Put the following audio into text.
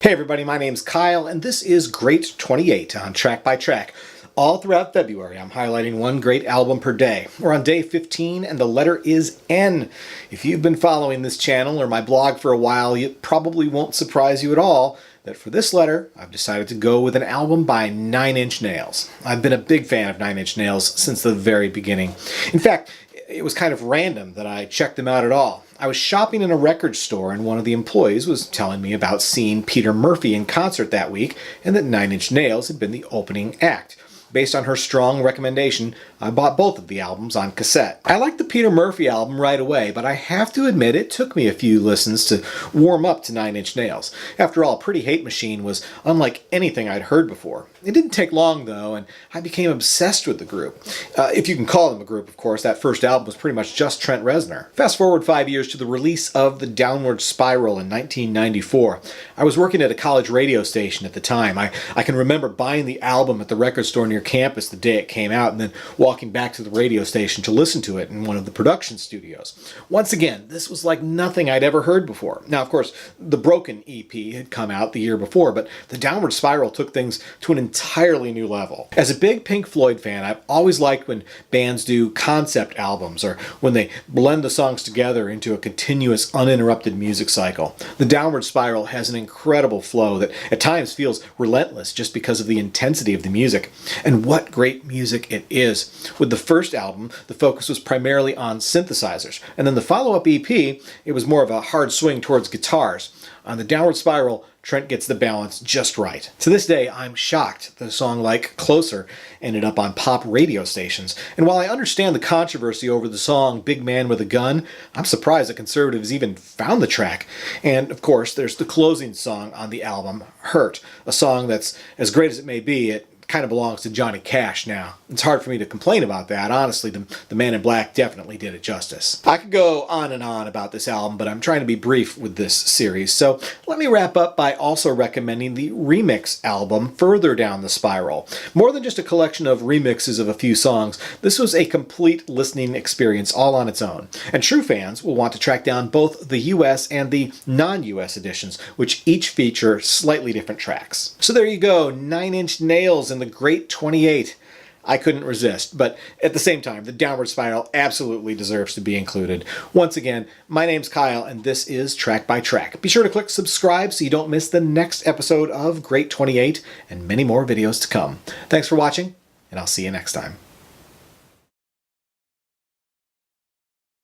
Hey everybody, my name's Kyle, and this is Great 28 on Track by Track. All throughout February, I'm highlighting one great album per day. We're on day 15, and the letter is N. If you've been following this channel or my blog for a while, it probably won't surprise you at all that for this letter, I've decided to go with an album by Nine Inch Nails. I've been a big fan of Nine Inch Nails since the very beginning. In fact, it was kind of random that I checked them out at all. I was shopping in a record store and one of the employees was telling me about seeing Peter Murphy in concert that week and that Nine Inch Nails had been the opening act. Based on her strong recommendation, I bought both of the albums on cassette. I liked the Peter Murphy album right away, but I have to admit it took me a few listens to warm up to Nine Inch Nails. After all, Pretty Hate Machine was unlike anything I'd heard before. It didn't take long though, and I became obsessed with the group. If you can call them a group, of course. That first album was pretty much just Trent Reznor. Fast forward 5 years to the release of The Downward Spiral in 1994. I was working at a college radio station at the time. I can remember buying the album at the record store near campus the day it came out and then walking back to the radio station to listen to it in one of the production studios. Once again, this was like nothing I'd ever heard before. Now, of course, the Broken EP had come out the year before, but The Downward Spiral took things to an entirely new level. As a big Pink Floyd fan, I've always liked when bands do concept albums or when they blend the songs together into a continuous, uninterrupted music cycle. The Downward Spiral has an incredible flow that at times feels relentless just because of the intensity of the music. And what great music it is. With the first album, the focus was primarily on synthesizers, and then the follow-up EP, it was more of a hard swing towards guitars. On The Downward Spiral, Trent gets the balance just right. To this day, I'm shocked that a song like Closer ended up on pop radio stations. And while I understand the controversy over the song Big Man with a Gun, I'm surprised that conservatives even found the track. And of course, there's the closing song on the album, Hurt, a song that's, as great as it may be, it kind of belongs to Johnny Cash now. It's hard for me to complain about that. Honestly, the Man in Black definitely did it justice. I could go on and on about this album, but I'm trying to be brief with this series. So let me wrap up by also recommending the remix album Further Down the Spiral. More than just a collection of remixes of a few songs, this was a complete listening experience all on its own. And true fans will want to track down both the US and the non-US editions, which each feature slightly different tracks. So there you go, Nine Inch Nails and the Great 28. I couldn't resist, but at the same time, The Downward Spiral absolutely deserves to be included. Once again, my name's Kyle, and this is Track by Track. Be sure to click subscribe so you don't miss the next episode of Great 28 and many more videos to come. Thanks for watching, and I'll see you next time.